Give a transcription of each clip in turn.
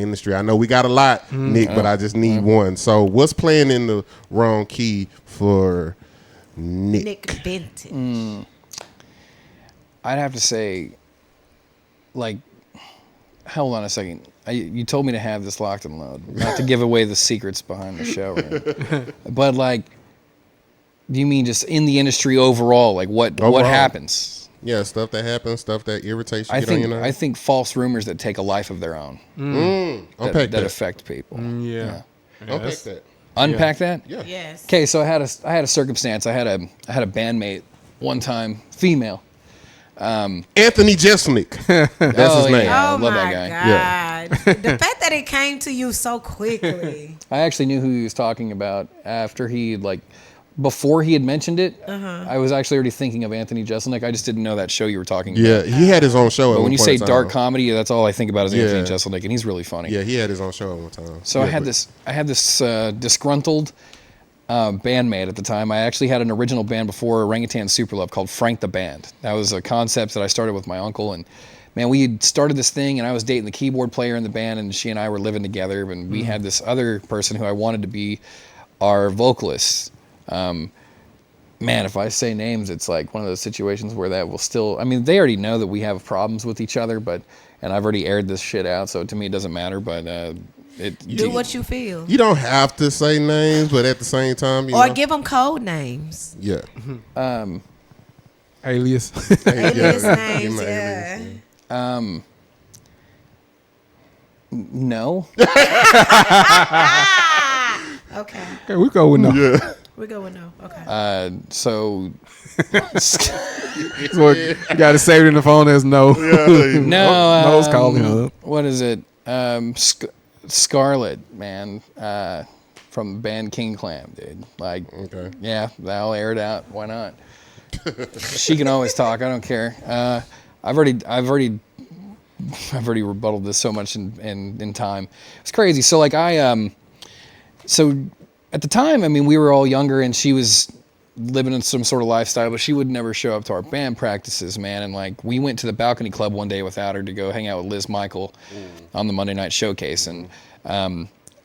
industry. I know we got a lot, Nick, but I just need one. So what's playing in the wrong key for Nick Benton? I'd have to say, like, hold on a second. You told me to have this locked and loaded, not to give away the secrets behind the showroom. But, like, do you mean just in the industry overall? Like, what happens? Yeah, stuff that happens, stuff that irritates you. I think false rumors that take a life of their own. Unpack that affect people. Yeah. Unpack that. Unpack that? Yeah. Yes. Okay, so I had a circumstance. I had a bandmate one time, female. Anthony Jeselnik. That's his name. Yeah, I Oh love my that guy. God. Yeah. The fact that it came to you so quickly. I actually knew who he was talking about after before he had mentioned it. I was actually already thinking of Anthony Jeselnik. I just didn't know that show you were talking about. Yeah, he had his own show. But when you say dark comedy, that's all I think about is Anthony Jeselnik, and he's really funny. Yeah, he had his own show at one time. So I had this disgruntled bandmate at the time. I actually had an original band before Orangutan Super Love called Frank the Band. That was a concept that I started with my uncle, and man, we had started this thing, and I was dating the keyboard player in the band, and she and I were living together, and we had this other person who I wanted to be our vocalist. Man, if I say names, it's like one of those situations where that will still, I mean, they already know that we have problems with each other, and I've already aired this shit out, so to me it doesn't matter, but Do what you feel. You don't have to say names, but at the same time, or give them code names. Yeah. Alias. Alias names, yeah. No. Okay. Okay, we go with no. Yeah. We go with no. Okay. So So you got to save it in the phone as no. no, No's calling up. what is it? Scarlett, man, from the band King Clam, dude. Like, yeah, I'll air it out. Why not? She can always talk. I don't care. I've already rebutted this so much in time. It's crazy. So like so at the time, I mean, we were all younger, and she was living in some sort of lifestyle, but she would never show up to our band practices, man. And like, we went to the Balcony Club one day without her to go hang out with Liz Michael on the Monday Night Showcase. And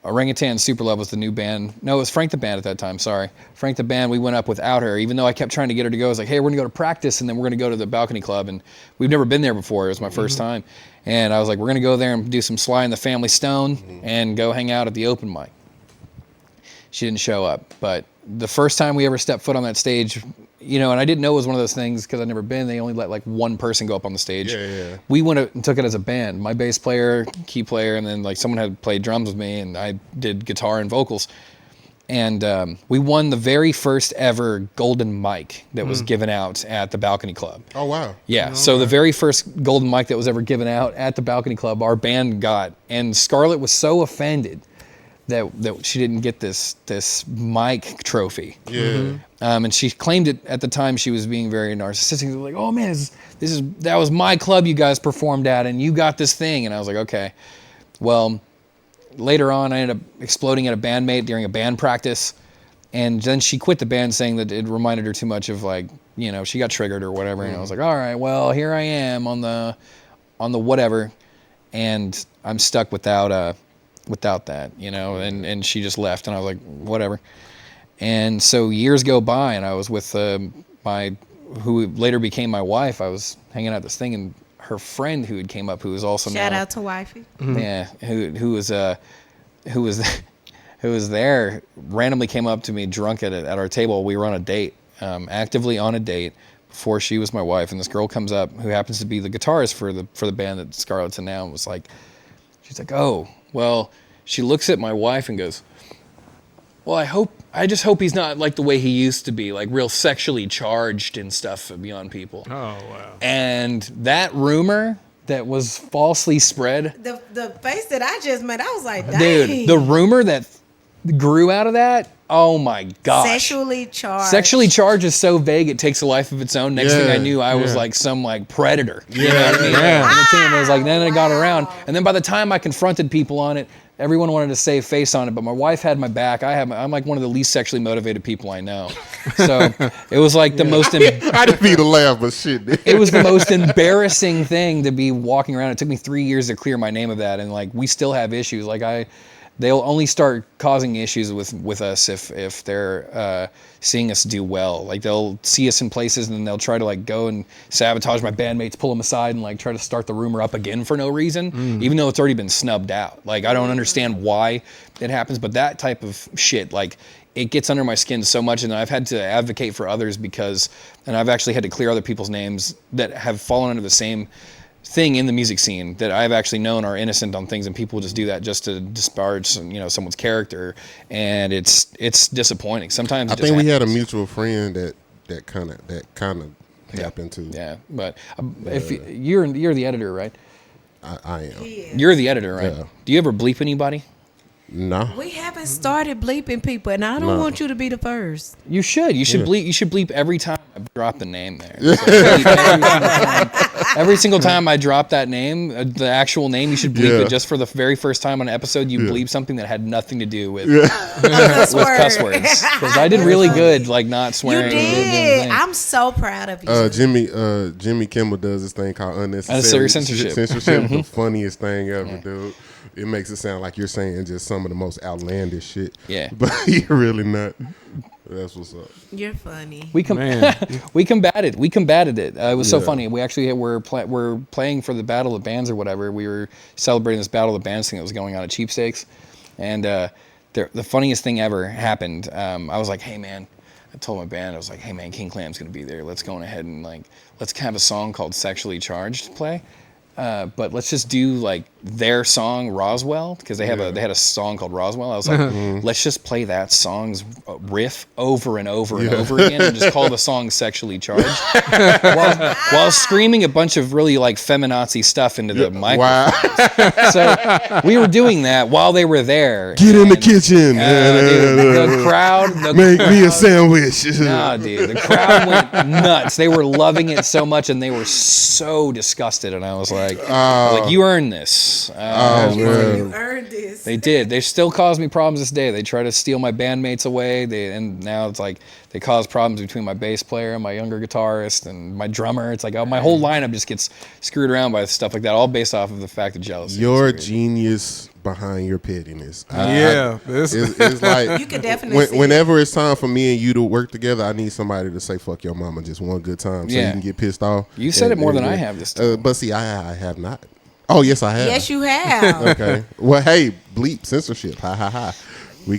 Orangutan Super Love was the new band. No, it was Frank the Band at that time. Sorry. Frank the Band, we went up without her, even though I kept trying to get her to go. I was like, hey, we're going to go to practice, and then we're going to go to the Balcony Club. And we've never been there before. It was my first time. And I was like, we're going to go there and do some Sly and the Family Stone and go hang out at the open mic. She didn't show up. But the first time we ever stepped foot on that stage, you know, and I didn't know it was one of those things because I'd never been. They only let like one person go up on the stage. Yeah. We went and took it as a band. My bass player, key player, and then like someone had played drums with me, and I did guitar and vocals. And we won the very first ever golden mic that was given out at the Balcony Club. Oh, wow. Yeah, so the very first golden mic that was ever given out at the Balcony Club, our band got. And Scarlett was so offended that she didn't get this mic trophy. Yeah. And she claimed it at the time. She was being very narcissistic. Like, oh man, that was my club you guys performed at, and you got this thing. And I was like, okay. Well, later on, I ended up exploding at a bandmate during a band practice, and then she quit the band saying that it reminded her too much of, like, you know, she got triggered or whatever. And I was like, all right, well, here I am on the whatever, and I'm stuck without that, you know. And she just left, and I was like, whatever. And so years go by, and I was with who later became my wife. I was hanging out at this thing, and her friend who had came up, who was also Shout out to wifey. Yeah, who was there, randomly came up to me drunk at our table. We were on a date, actively on a date before she was my wife, and this girl comes up who happens to be the guitarist for the band that Scarlett's in now, and was like, she's like, oh, well, she looks at my wife and goes, well, I just hope he's not like the way he used to be, like real sexually charged and stuff beyond people. Oh, wow. And that rumor that was falsely spread. The face that I just made, I was like, dang. Dude, the rumor that grew out of that. Oh my gosh. Sexually charged. Sexually charged is so vague it takes a life of its own. Next thing I knew, I was like some like predator. You know what I mean? Yeah. On the team, it was like then it got around, and then by the time I confronted people on it, everyone wanted to save face on it, but my wife had my back. I'm like one of the least sexually motivated people I know. So it was like the most. I didn't mean to laugh, but shit. It was the most embarrassing thing to be walking around. It took me 3 years to clear my name of that, and like we still have issues. Like they'll only start causing issues with us if they're seeing us do well. Like they'll see us in places and then they'll try to like go and sabotage my bandmates, pull them aside and like try to start the rumor up again for no reason, even though it's already been snubbed out. Like I don't understand why it happens, but that type of shit, like it gets under my skin so much, and I've had to advocate for others and I've actually had to clear other people's names that have fallen under the same thing in the music scene that I've actually known are innocent on things, and people just do that just to disparage someone's character, and it's disappointing. Sometimes I think we had a mutual friend that kind of happened to. Yeah, but if you're the editor, right? I am. You're the editor, right? Yeah. Do you ever bleep anybody? No. We haven't started bleeping people, and I don't want you to be the first. You should. You should bleep. You should bleep every time I drop the name there. So every single time I drop that name, the actual name, you should bleep it just for the very first time on an episode. You bleep something that had nothing to do with cuss words. Because I did really good, like not swearing. You did. I'm so proud of you. Jimmy Kimmel does this thing called unnecessary censorship. The funniest thing ever, dude. It makes it sound like you're saying just some of the most outlandish shit. Yeah. But you're really not. That's what's up. You're funny. We combated it. It was so funny. We actually were playing for the Battle of Bands or whatever. We were celebrating this Battle of Bands thing that was going on at Cheapsteaks. And the funniest thing ever happened. I was like, hey, man. I told my band, I was like, hey, man, King Clam's going to be there. Let's go ahead and, like, let's have a song called Sexually Charged play. But let's just do like their song Roswell, because they had a song called Roswell. I was like, let's just play that song's riff over and over and over again, and just call the song Sexually Charged, while screaming a bunch of really like feminazi stuff into the microphone. Wow. So we were doing that while they were there. Get in the kitchen. Dude, the crowd make me a sandwich. No, dude, the crowd went nuts. They were loving it so much, and they were so disgusted, and I was like, you earned this. You earned this. They did. They still cause me problems this day. They try to steal my bandmates away. And now it's like they cause problems between my bass player and my younger guitarist and my drummer. It's like my whole lineup just gets screwed around by stuff like that, all based off of the fact of jealousy. Your genius behind your pettiness. It's like you can definitely whenever it's time for me and you to work together, I need somebody to say "fuck your mama" just one good time, so you can get pissed off. You said it more than I have this time. But see, I have not. Oh yes, I have. Yes, you have. Okay. Well, hey, bleep censorship. Ha ha ha.